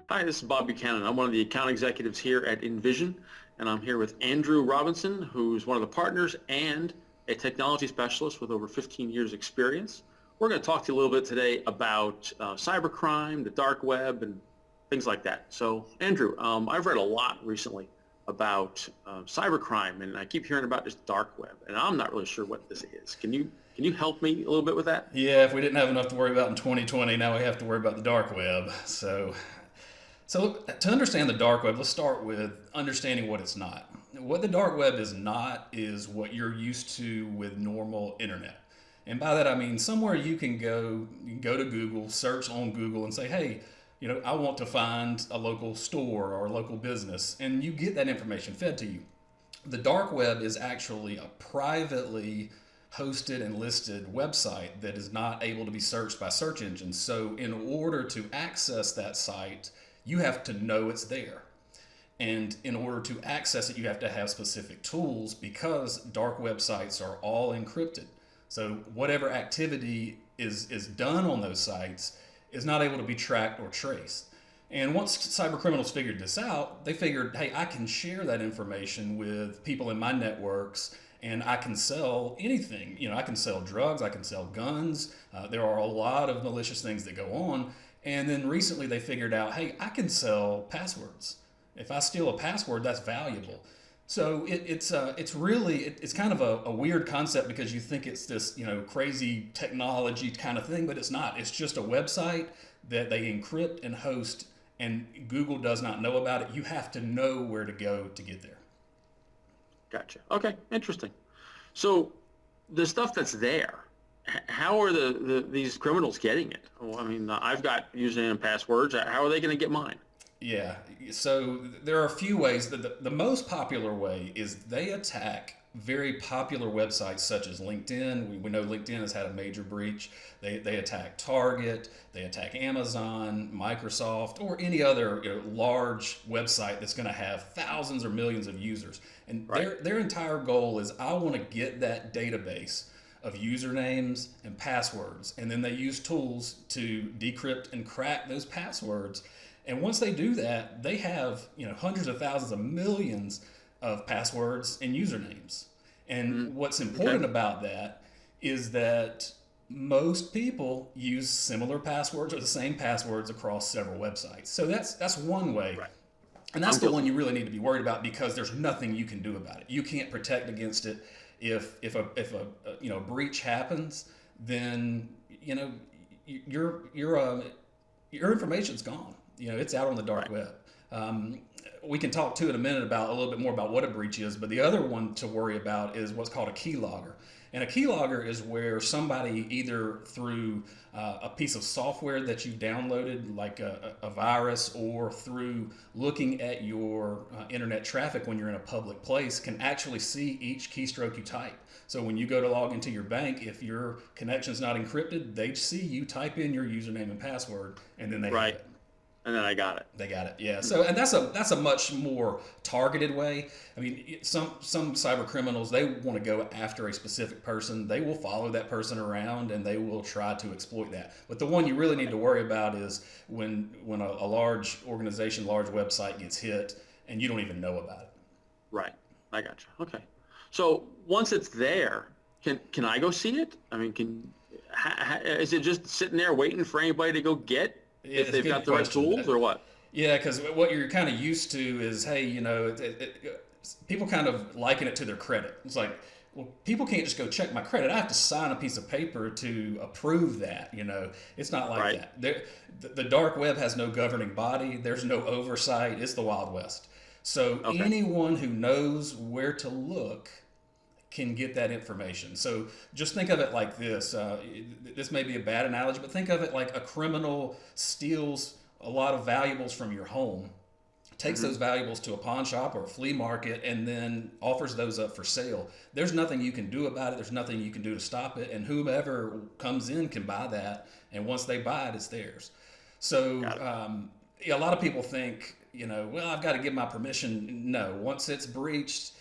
Hi, this is Bob Buchanan. I'm one of the account executives here at Invision, and I'm here with Andrew Robinson, who's one of the partners and a technology specialist with over 15 years experience. We're going to talk to you a little bit today about cybercrime, the dark web, and things like that. So, Andrew, I've read a lot recently about cybercrime, and I keep hearing about this dark web, and I'm not really sure what this is. Can you help me a little bit with that? Yeah, if we didn't have enough to worry about in 2020, now we have to worry about the dark web. So look, to understand the dark web, let's start with understanding what it's not. What the dark web is not is what you're used to with normal internet. And by that I mean somewhere you can go to Google, search on Google and say, hey, I want to find a local store or a local business, and you get that information fed to you. The dark web is actually a privately hosted and listed website that is not able to be searched by search engines. So in order to access that site, you have to know it's there. And in order to access it, you have to have specific tools because dark websites are all encrypted. So whatever activity is done on those sites is not able to be tracked or traced. And once cyber criminals figured this out, they figured, hey, I can share that information with people in my networks and I can sell anything. I can sell drugs, I can sell guns. There are a lot of malicious things that go on. And then recently they figured out, hey, I can sell passwords. If I steal a password, that's valuable. So it's kind of a weird concept because you think it's this crazy technology kind of thing, but it's not. It's just a website that they encrypt and host, and Google does not know about it. You have to know where to go to get there. Gotcha. Okay, interesting. So the stuff that's there, how are these criminals getting it? Well, I mean, I've got username and passwords. How are they going to get mine? Yeah, so there are a few ways. The most popular way is they attack very popular websites such as LinkedIn. We know LinkedIn has had a major breach. They attack Target, they attack Amazon, Microsoft, or any other large website that's going to have thousands or millions of users. And Right. their entire goal is, I want to get that database of usernames and passwords, and then they use tools to decrypt and crack those passwords. And once they do that, they have hundreds of thousands of millions of passwords and usernames. And what's important about that is that most people use similar passwords or the same passwords across several websites. So that's one way. Right. And that's the one you really need to be worried about because there's nothing you can do about it. You can't protect against it. If a breach happens, then your information's gone. It's out on the dark web. We can talk too in a minute about a little bit more about what a breach is, but the other one to worry about is what's called a keylogger. And a keylogger is where somebody either through a piece of software that you've downloaded, like a virus, or through looking at your internet traffic when you're in a public place, can actually see each keystroke you type. So when you go to log into your bank, if your connection's not encrypted, they see you type in your username and password, and then they have it. And then I got it. They got it, yeah. So, and that's a much more targeted way. I mean, some cyber criminals, they want to go after a specific person. They will follow that person around and they will try to exploit that. But the one you really need to worry about is when a large organization, large website gets hit and you don't even know about it. Right. I got you. Okay. So once it's there, can I go see it? I mean, is it just sitting there waiting for anybody to go get? Yeah, if they've got the right tools or what? Yeah, because what you're kind of used to is, hey, people kind of liken it to their credit. It's like, well, people can't just go check my credit. I have to sign a piece of paper to approve that. It's not like that. The dark web has no governing body. There's no oversight. It's the Wild West. So anyone who knows where to look can get that information. So just think of it like this. This may be a bad analogy, but think of it like a criminal steals a lot of valuables from your home, takes those valuables to a pawn shop or a flea market, and then offers those up for sale. There's nothing you can do about it. There's nothing you can do to stop it. And whomever comes in can buy that. And once they buy it, it's theirs. So a lot of people think, well, I've got to give my permission. No, once it's breached,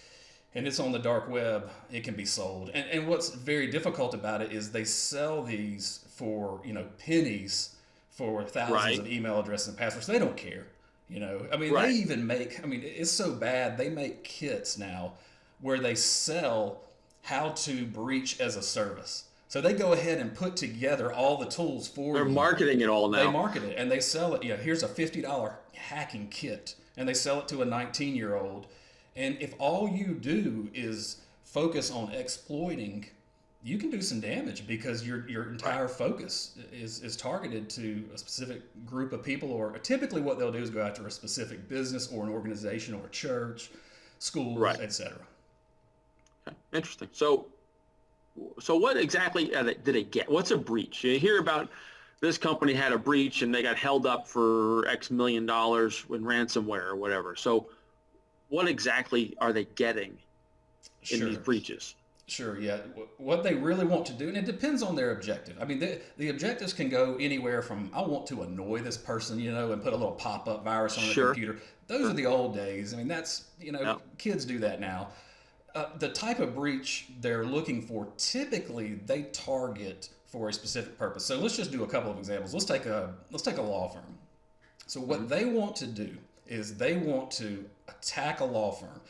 and it's on the dark web, it can be sold. And what's very difficult about it is they sell these for, pennies for thousands of email addresses and passwords. They don't care. I mean, they even make, it's so bad, they make kits now where they sell how to breach as a service. So they go ahead and put together all the tools for They're marketing it all now. They market it and they sell it. Here's a $50 hacking kit, and they sell it to a 19-year-old. And if all you do is focus on exploiting, you can do some damage because your entire focus is targeted to a specific group of people, or typically what they'll do is go after a specific business or an organization or a church, schools, etc. Okay. Interesting. So what exactly did they get? What's a breach? You hear about this company had a breach and they got held up for X million dollars in ransomware or whatever. So what exactly are they getting in these breaches? Sure, yeah. What they really want to do, and it depends on their objective. I mean, the objectives can go anywhere from, I want to annoy this person, and put a little pop-up virus on their computer. Those are the old days. I mean, that's, kids do that now. The type of breach they're looking for, typically they target for a specific purpose. So let's just do a couple of examples. Let's take a law firm. So what they want to do is they want to attack a law firm.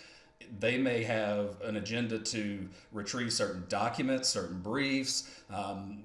They may have an agenda to retrieve certain documents, certain briefs,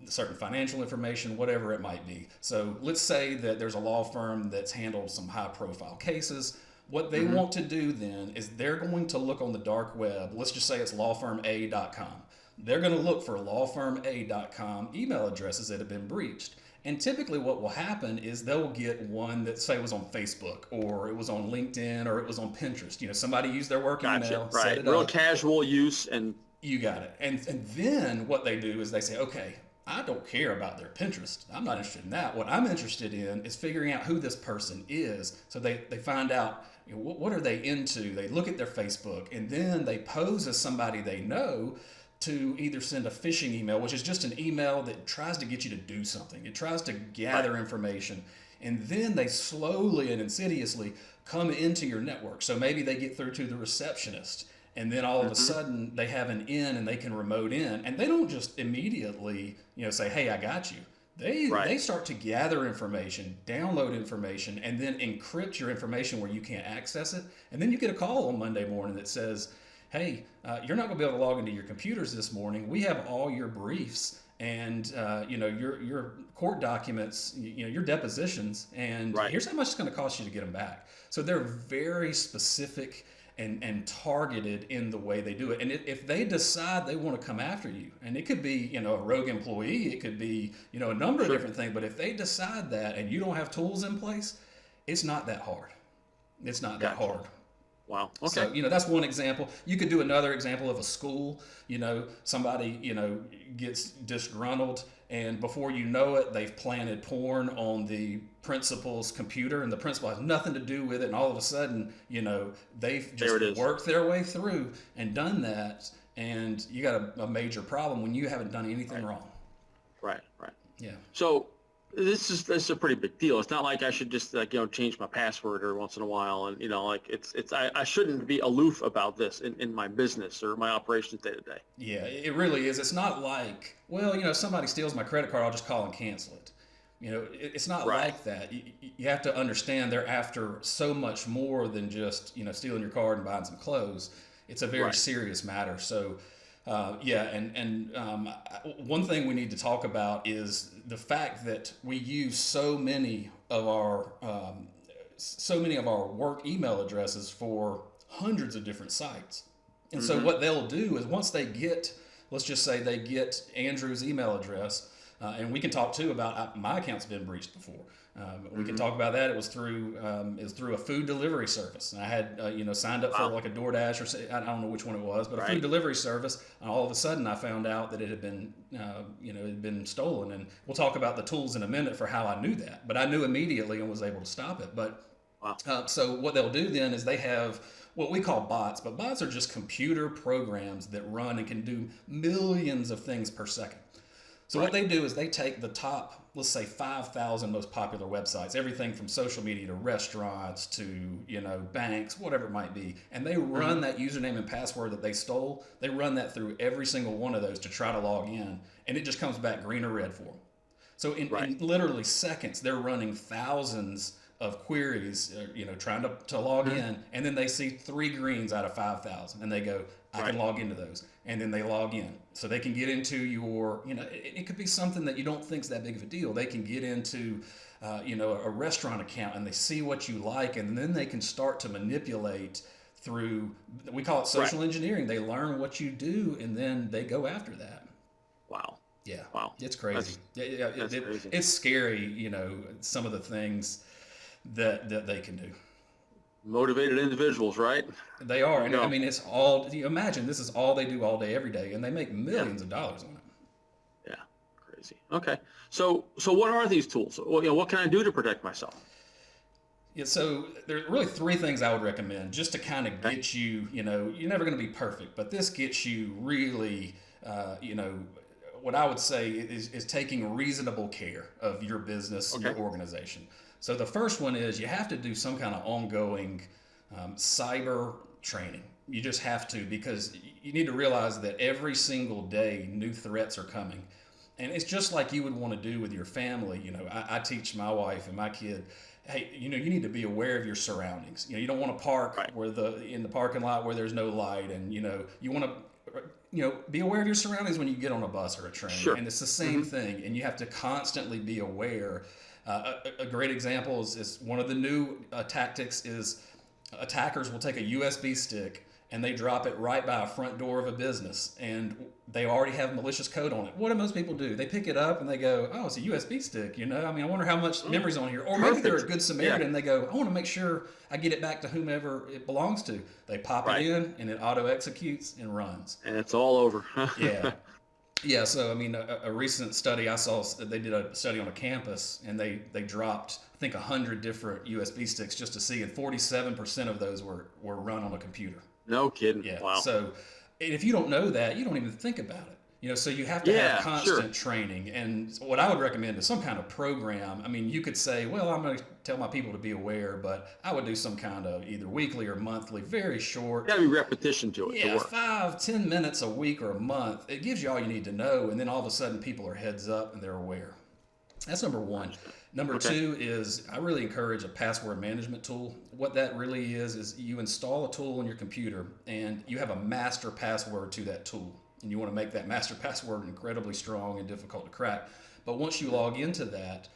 certain financial information, whatever it might be. So let's say that there's a law firm that's handled some high-profile cases. What they want to do then is they're going to look on the dark web. Let's just say it's lawfirma.com. They're going to look for lawfirma.com email addresses that have been breached. And typically what will happen is they'll get one that, say, was on Facebook, or it was on LinkedIn, or it was on Pinterest. Somebody used their work email, set it up. Real casual use. And you got it. And then what they do is they say, okay, I don't care about their Pinterest. I'm not interested in that. What I'm interested in is figuring out who this person is. So they find out, what are they into? They look at their Facebook, and then they pose as somebody they know to either send a phishing email, which is just an email that tries to get you to do something. It tries to gather information. And then they slowly and insidiously come into your network. So maybe they get through to the receptionist, and then all of a sudden they have an in and they can remote in. And they don't just immediately, say, hey, I got you. They start to gather information, download information, and then encrypt your information where you can't access it. And then you get a call on Monday morning that says, hey, you're not going to be able to log into your computers this morning. We have all your briefs and your court documents, your depositions, and here's how much it's going to cost you to get them back. So they're very specific and targeted in the way they do it. And if they decide they want to come after you, and it could be a rogue employee, it could be a number of different things, but if they decide that and you don't have tools in place, it's not that hard. It's not that hard. Wow. Okay. So, that's one example. You could do another example of a school. Somebody, gets disgruntled, and before you know it, they've planted porn on the principal's computer, and the principal has nothing to do with it. And all of a sudden, they've just worked their way through and done that. And you got a major problem when you haven't done anything wrong. Right. Yeah. So this is a pretty big deal. It's not like I should just change my password every once in a while, and I shouldn't be aloof about this in my business or my operations day to day. Yeah, it really is. It's not like, somebody steals my credit card, I'll just call and cancel it. It's not like that. You have to understand they're after so much more than just stealing your card and buying some clothes. It's a very serious matter. So. One thing we need to talk about is the fact that we use so many of our work email addresses for hundreds of different sites. And so what they'll do is once they get, let's just say they get Andrew's email address, and we can talk too about my account's been breached before. We can talk about that. It was through a food delivery service. And I had signed up for like a DoorDash or I don't know which one it was, but a food delivery service. And all of a sudden, I found out that it had been it had been stolen. And we'll talk about the tools in a minute for how I knew that. But I knew immediately and was able to stop it. But so what they'll do then is they have what we call bots, but bots are just computer programs that run and can do millions of things per second. So what they do is they take the top, let's say 5,000 most popular websites, everything from social media to restaurants to, banks, whatever it might be, and they run that username and password that they stole, they run that through every single one of those to try to log in, and it just comes back green or red for them. So in literally seconds, they're running thousands of queries, trying to log in, and then they see 3 greens out of 5,000, and they go, I can log into those, and then they log in. So they can get into your, it could be something that you don't think is that big of a deal. They can get into, a restaurant account, and they see what you like, and then they can start to manipulate through, we call it social engineering. They learn what you do, and then they go after that. Wow. Yeah. Wow. It's crazy. That's crazy. It's scary, some of the things that they can do. Motivated individuals, right? They are. And I mean, it's all, you imagine this is all they do all day, every day, and they make millions of dollars on it. Yeah. Crazy. Okay. So what are these tools? Well, what can I do to protect myself? Yeah, so there are really 3 things I would recommend just to kind of get you, you're never going to be perfect, but this gets you really, what I would say is taking reasonable care of your business and your organization. So the first one is you have to do some kind of ongoing cyber training. You just have to, because you need to realize that every single day new threats are coming. And it's just like you would want to do with your family. I teach my wife and my kid, hey, you need to be aware of your surroundings. You don't want to park in the parking lot where there's no light, and you want to be aware of your surroundings when you get on a bus or a train. Sure. And it's the same thing, and you have to constantly be aware. A great example is one of the new tactics is attackers will take a USB stick and they drop it right by a front door of a business, and they already have malicious code on it. What do most people do? They pick it up and they go, oh, it's a USB stick, I mean, I wonder how much memory's on here. Or maybe they're a good Samaritan and they go, I want to make sure I get it back to whomever it belongs to. They pop it in and it auto executes and runs. And it's all over. Yeah, so I mean, a recent study I saw, they did a study on a campus, and they dropped, I think, 100 different USB sticks just to see, and 47% of those were run on a computer. No kidding. Yeah. Wow. So if you don't know that, you don't even think about it. So you have to have constant training. And what I would recommend is some kind of program. I mean, you could say, well, I'm going to tell my people to be aware, but I would do some kind of either weekly or monthly, very short. Got to be repetition to it. Yeah, to work. 5-10 minutes a week or a month. It gives you all you need to know, and then all of a sudden people are heads up and they're aware. That's number 1. Number 2 is I really encourage a password management tool. What that really is you install a tool on your computer, and you have a master password to that tool. And you want to make that master password incredibly strong and difficult to crack. But once you log into that,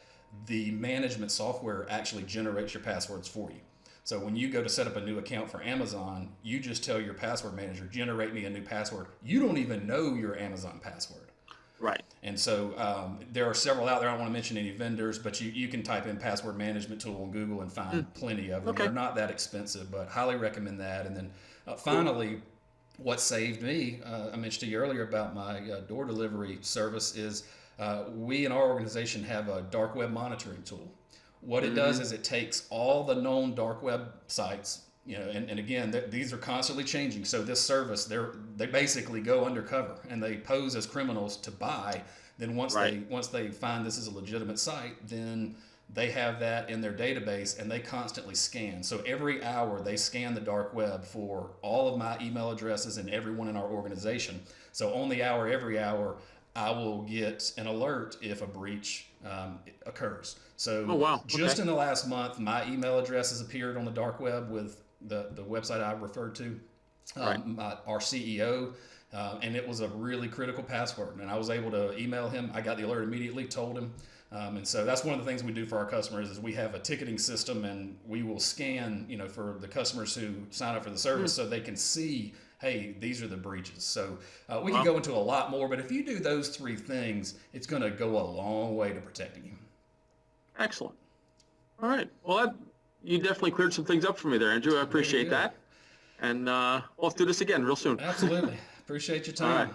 the management software actually generates your passwords for you. So when you go to set up a new account for Amazon, you just tell your password manager, generate me a new password. You don't even know your Amazon password. Right. And so there are several out there. I don't want to mention any vendors, but you can type in password management tool on Google and find plenty of them. They're not that expensive, but highly recommend that. And then finally, what saved me, I mentioned to you earlier about my door delivery service, is we in our organization have a dark web monitoring tool. What it does is it takes all the known dark web sites, and again, these are constantly changing. So this service, they basically go undercover and they pose as criminals to buy. Then once they find this is a legitimate site, then they have that in their database and they constantly scan. So every hour they scan the dark web for all of my email addresses and everyone in our organization. So on the hour, every hour, I will get an alert if a breach occurs. So just in the last month, my email address has appeared on the dark web with the website I referred to, our CEO, and it was a really critical password. And I was able to email him. I got the alert immediately, told him. And so that's one of the things we do for our customers is we have a ticketing system, and we will scan, for the customers who sign up for the service so they can see, hey, these are the breaches. So we can go into a lot more, but if you do those 3 things, it's going to go a long way to protecting you. Excellent. All right. Well, you definitely cleared some things up for me there, Andrew. I appreciate that. And let's do this again real soon. Absolutely. Appreciate your time. All right.